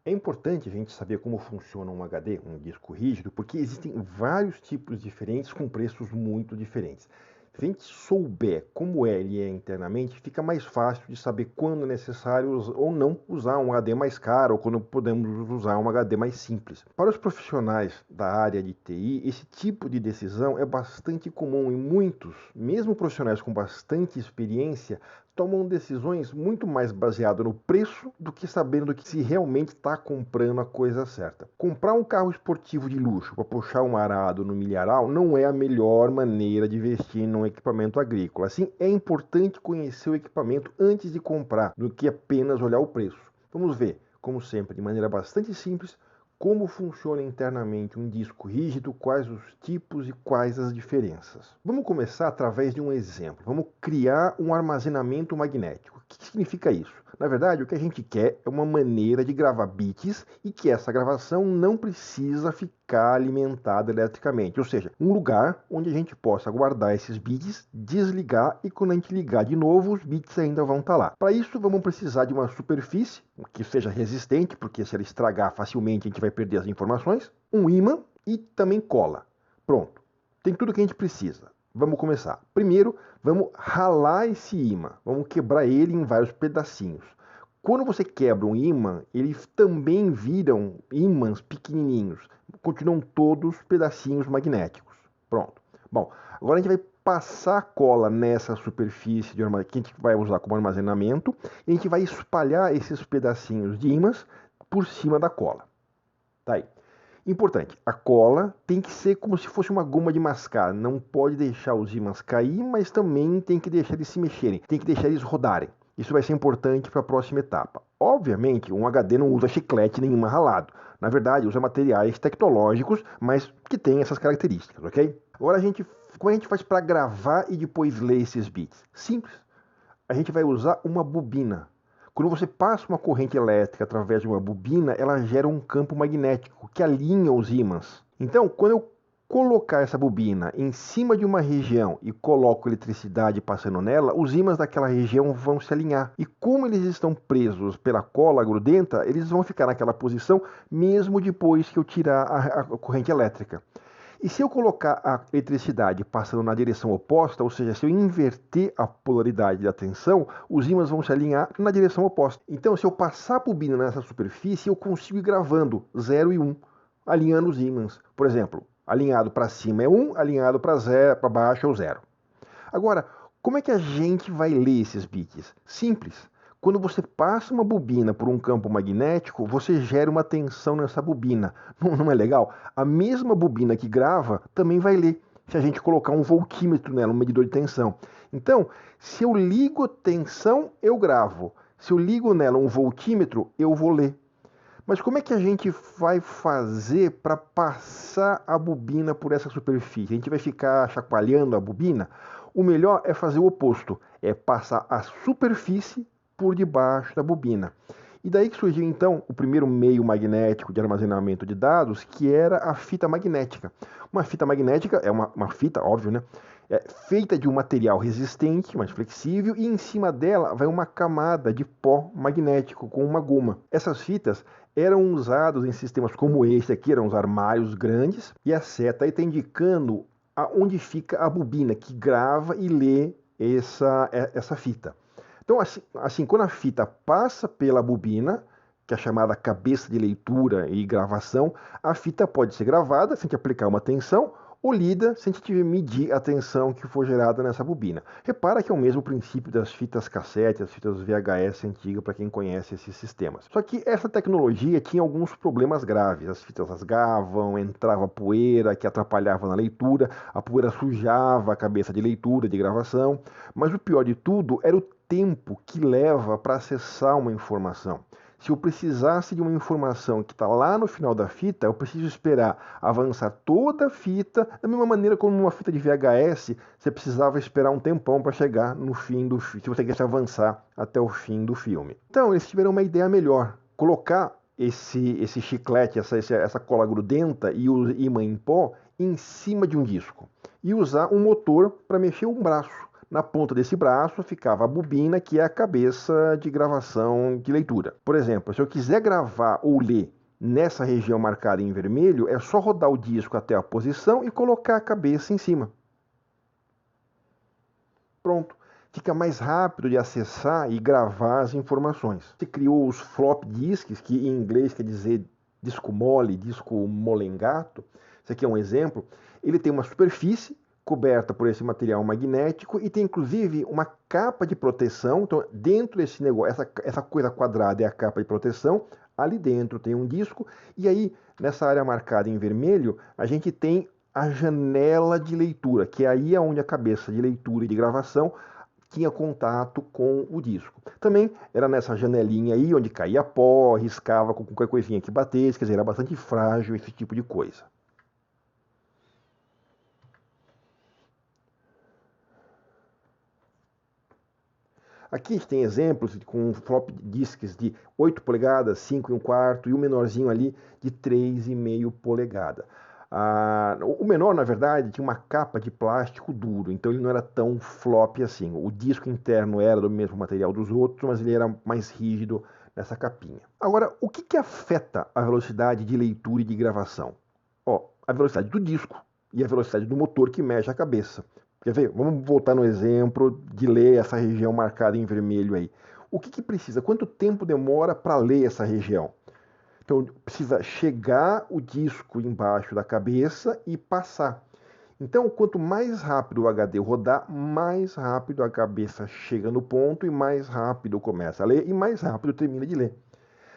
É importante a gente saber como funciona um HD, um disco rígido, porque existem vários tipos diferentes com preços muito diferentes. Se a gente souber como ele é internamente, fica mais fácil de saber quando é necessário ou não usar um HD mais caro ou quando podemos usar um HD mais simples. Para os profissionais da área de TI, esse tipo de decisão é bastante comum e muitos, mesmo profissionais com bastante experiência, tomam decisões muito mais baseadas no preço do que sabendo que se realmente está comprando a coisa certa. Comprar um carro esportivo de luxo para puxar um arado no milharal não é a melhor maneira de investir num equipamento agrícola. Assim, é importante conhecer o equipamento antes de comprar, do que apenas olhar o preço. Vamos ver, como sempre, de maneira bastante simples, como funciona internamente um disco rígido, quais os tipos e quais as diferenças. Vamos começar através de um exemplo. Vamos criar um armazenamento magnético. O que significa isso? Na verdade, o que a gente quer é uma maneira de gravar bits e que essa gravação não precisa ficar alimentada eletricamente, ou seja, um lugar onde a gente possa guardar esses bits, desligar e quando a gente ligar de novo, os bits ainda vão estar lá. Para isso, vamos precisar de uma superfície que seja resistente, porque se ela estragar facilmente a gente vai perder as informações, um ímã e também cola. Pronto, tem tudo que a gente precisa. Vamos começar. Primeiro, vamos ralar esse ímã. Vamos quebrar ele em vários pedacinhos. Quando você quebra um ímã, eles também viram ímãs pequenininhos. Continuam todos pedacinhos magnéticos. Pronto. Bom, agora a gente vai passar cola nessa superfície que a gente vai usar como armazenamento e a gente vai espalhar esses pedacinhos de ímãs por cima da cola. Tá aí. Importante, a cola tem que ser como se fosse uma goma de mascar. Não pode deixar os ímãs cair, mas também tem que deixar eles se mexerem. Tem que deixar eles rodarem. Isso vai ser importante para a próxima etapa. Obviamente, um HD não usa chiclete nem imã ralado. Na verdade, usa materiais tecnológicos, mas que têm essas características, ok? Agora, como a gente faz para gravar e depois ler esses bits? Simples. A gente vai usar uma bobina. Quando você passa uma corrente elétrica através de uma bobina, ela gera um campo magnético que alinha os ímãs. Então, quando eu colocar essa bobina em cima de uma região e coloco eletricidade passando nela, os ímãs daquela região vão se alinhar. E como eles estão presos pela cola grudenta, eles vão ficar naquela posição mesmo depois que eu tirar a corrente elétrica. E se eu colocar a eletricidade passando na direção oposta, ou seja, se eu inverter a polaridade da tensão, os ímãs vão se alinhar na direção oposta. Então, se eu passar a bobina nessa superfície, eu consigo ir gravando 0 e 1, alinhando os ímãs. Por exemplo, alinhado para cima é 1, alinhado para baixo é o 0. Agora, como é que a gente vai ler esses bits? Simples. Quando você passa uma bobina por um campo magnético, você gera uma tensão nessa bobina. Não é legal? A mesma bobina que grava também vai ler, se a gente colocar um voltímetro nela, um medidor de tensão. Então, se eu ligo a tensão, eu gravo. Se eu ligo nela um voltímetro, eu vou ler. Mas como é que a gente vai fazer para passar a bobina por essa superfície? A gente vai ficar chacoalhando a bobina? O melhor é fazer o oposto, é passar a superfície por debaixo da bobina. E daí que surgiu então o primeiro meio magnético de armazenamento de dados, que era a fita magnética. Uma fita magnética é uma fita, óbvio, né? É feita de um material resistente, mais flexível, e em cima dela vai uma camada de pó magnético com uma goma. Essas fitas eram usadas em sistemas como este aqui, eram os armários grandes, e a seta aí está indicando aonde fica a bobina que grava e lê essa fita. Então, assim, quando a fita passa pela bobina, que é a chamada cabeça de leitura e gravação, a fita pode ser gravada sem que aplicar uma tensão ou lida sem que medir a tensão que for gerada nessa bobina. Repara que é o mesmo princípio das fitas cassete, as fitas VHS antigas, para quem conhece esses sistemas. Só que essa tecnologia tinha alguns problemas graves. As fitas rasgavam, entrava poeira que atrapalhava na leitura, a poeira sujava a cabeça de leitura, de gravação. Mas o pior de tudo era o tempo que leva para acessar uma informação. Se eu precisasse de uma informação que está lá no final da fita, eu preciso esperar avançar toda a fita, da mesma maneira como uma fita de VHS, você precisava esperar um tempão para chegar no fim do filme, se você quisesse avançar até o fim do filme. Então, eles tiveram uma ideia melhor, colocar esse chiclete, essa cola grudenta e o ímã em pó em cima de um disco e usar um motor para mexer um braço. Na ponta desse braço ficava a bobina, que é a cabeça de gravação de leitura. Por exemplo, se eu quiser gravar ou ler nessa região marcada em vermelho, é só rodar o disco até a posição e colocar a cabeça em cima. Pronto. Fica mais rápido de acessar e gravar as informações. Você criou os flop disks, que em inglês quer dizer disco mole, disco molengato. Esse aqui é um exemplo. Ele tem uma superfície coberta por esse material magnético e tem inclusive uma capa de proteção. Então, dentro desse negócio, essa coisa quadrada é a capa de proteção. Ali dentro tem um disco. E aí, nessa área marcada em vermelho, a gente tem a janela de leitura, que é aí onde a cabeça de leitura e de gravação tinha contato com o disco. Também era nessa janelinha aí onde caía pó, riscava com qualquer coisinha que batesse, quer dizer, era bastante frágil esse tipo de coisa. Aqui a gente tem exemplos com flop disks de 8 polegadas, 5 e 1/4 e o menorzinho ali de 3,5 polegadas. O menor, na verdade, tinha uma capa de plástico duro, então ele não era tão flop assim. O disco interno era do mesmo material dos outros, mas ele era mais rígido nessa capinha. Agora, o que afeta a velocidade de leitura e de gravação? A velocidade do disco e a velocidade do motor que mexe a cabeça. Quer ver? Vamos voltar no exemplo de ler essa região marcada em vermelho aí. O que precisa? Quanto tempo demora para ler essa região? Então, precisa chegar o disco embaixo da cabeça e passar. Então, quanto mais rápido o HD rodar, mais rápido a cabeça chega no ponto e mais rápido começa a ler e mais rápido termina de ler.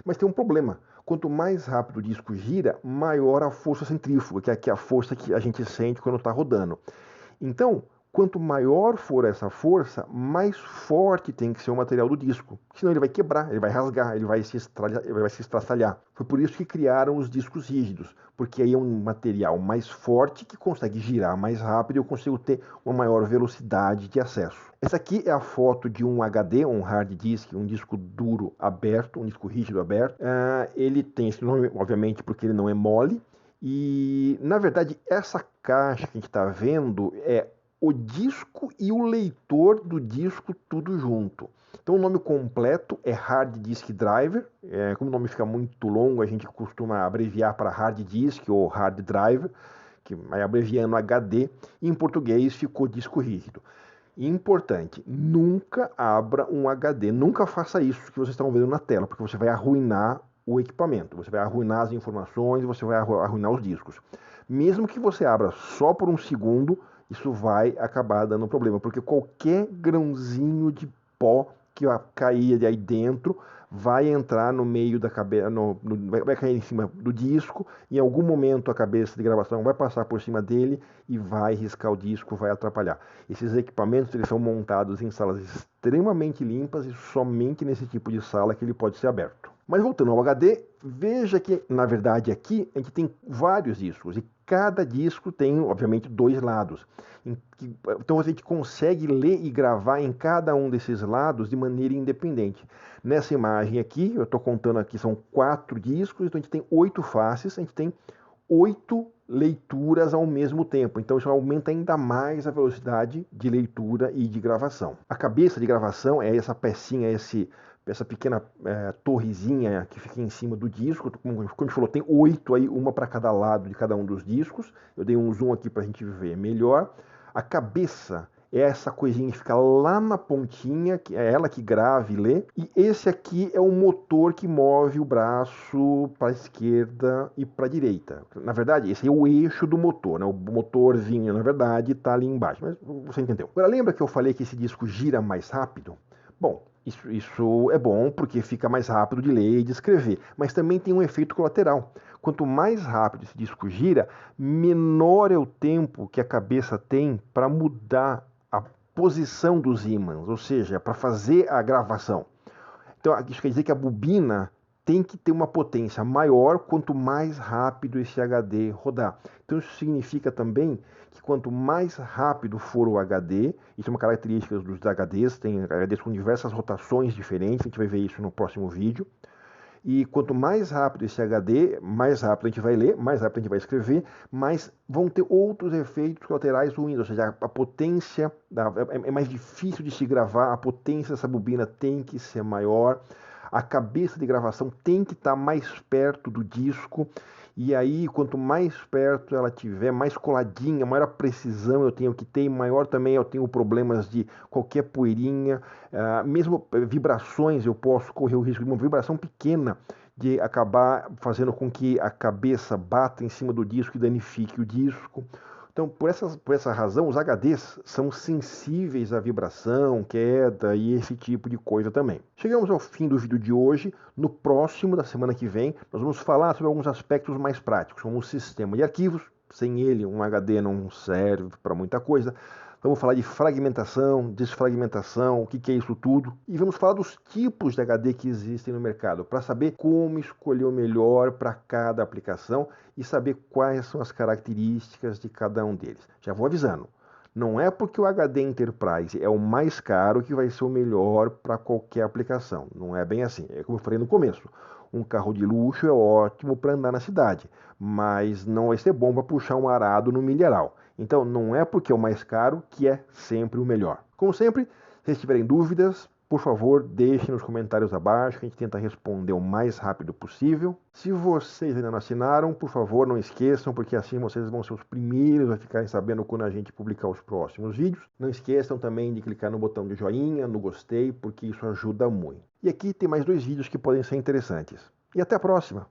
Mas tem um problema. Quanto mais rápido o disco gira, maior a força centrífuga, que é a força que a gente sente quando está rodando. Então, quanto maior for essa força, mais forte tem que ser o material do disco. Senão ele vai quebrar, ele vai rasgar, ele vai se estraçalhar. Foi por isso que criaram os discos rígidos, porque aí é um material mais forte que consegue girar mais rápido e eu consigo ter uma maior velocidade de acesso. Essa aqui é a foto de um HD, um hard disk, um disco duro aberto, um disco rígido aberto. Ele tem esse nome, obviamente, porque ele não é mole. E, na verdade, essa caixa que a gente está vendo é o disco e o leitor do disco tudo junto. Então o nome completo é Hard Disk Driver. Como o nome fica muito longo, a gente costuma abreviar para Hard Disk ou Hard Driver, que vai abreviando HD, e em português ficou disco rígido. Importante, nunca abra um HD, nunca faça isso que vocês estão vendo na tela, porque você vai arruinar o equipamento, você vai arruinar as informações, você vai arruinar os discos. Mesmo que você abra só por um segundo, isso vai acabar dando problema, porque qualquer grãozinho de pó que vai cair aí dentro vai entrar no meio da cabeça, vai cair em cima do disco, em algum momento a cabeça de gravação vai passar por cima dele e vai riscar o disco, vai atrapalhar. Esses equipamentos eles são montados em salas extremamente limpas e somente nesse tipo de sala que ele pode ser aberto. Mas voltando ao HD, veja que, na verdade, aqui a gente tem vários discos e cada disco tem, obviamente, 2 lados. Então a gente consegue ler e gravar em cada um desses lados de maneira independente. Nessa imagem aqui, eu estou contando aqui, são 4 discos, então a gente tem 8 faces, a gente tem 8 leituras ao mesmo tempo. Então isso aumenta ainda mais a velocidade de leitura e de gravação. A cabeça de gravação é essa pecinha, essa pequena torrezinha que fica em cima do disco. Como a gente falou, tem 8 aí, uma para cada lado de cada um dos discos. Eu dei um zoom aqui para a gente ver melhor. A cabeça é essa coisinha que fica lá na pontinha, que é ela que grava e lê. E esse aqui é o motor que move o braço para a esquerda e para a direita. Na verdade, esse é o eixo do motor, né? O motorzinho, na verdade, está ali embaixo. Mas você entendeu. Agora, lembra que eu falei que esse disco gira mais rápido? Bom, isso é bom porque fica mais rápido de ler e de escrever, mas também tem um efeito colateral. Quanto mais rápido esse disco gira, menor é o tempo que a cabeça tem para mudar a posição dos ímãs, ou seja, para fazer a gravação. Então, isso quer dizer que a bobina tem que ter uma potência maior quanto mais rápido esse HD rodar. Então isso significa também que quanto mais rápido for o HD, isso é uma característica dos HDs, tem HDs com diversas rotações diferentes, a gente vai ver isso no próximo vídeo. E quanto mais rápido esse HD, mais rápido a gente vai ler, mais rápido a gente vai escrever, mas vão ter outros efeitos colaterais ruins, ou seja, a potência é mais difícil de se gravar, a potência dessa bobina tem que ser maior, a cabeça de gravação tem que estar mais perto do disco, e aí quanto mais perto ela tiver, mais coladinha, maior a precisão eu tenho que ter, maior também eu tenho problemas de qualquer poeirinha, mesmo vibrações eu posso correr o risco de uma vibração pequena de acabar fazendo com que a cabeça bata em cima do disco e danifique o disco. Então, por essa razão, os HDs são sensíveis à vibração, queda e esse tipo de coisa também. Chegamos ao fim do vídeo de hoje. No próximo, da semana que vem, nós vamos falar sobre alguns aspectos mais práticos, como o sistema de arquivos. Sem ele, um HD não serve para muita coisa. Vamos falar de fragmentação, desfragmentação, o que é isso tudo. E vamos falar dos tipos de HD que existem no mercado, para saber como escolher o melhor para cada aplicação e saber quais são as características de cada um deles. Já vou avisando, não é porque o HD Enterprise é o mais caro que vai ser o melhor para qualquer aplicação. Não é bem assim. É como eu falei no começo. Um carro de luxo é ótimo para andar na cidade, mas não vai ser bom para puxar um arado no milharal. Então, não é porque é o mais caro que é sempre o melhor. Como sempre, se vocês tiverem dúvidas, por favor, deixem nos comentários abaixo, que a gente tenta responder o mais rápido possível. Se vocês ainda não assinaram, por favor, não esqueçam, porque assim vocês vão ser os primeiros a ficarem sabendo quando a gente publicar os próximos vídeos. Não esqueçam também de clicar no botão de joinha, no gostei, porque isso ajuda muito. E aqui tem mais 2 vídeos que podem ser interessantes. E até a próxima!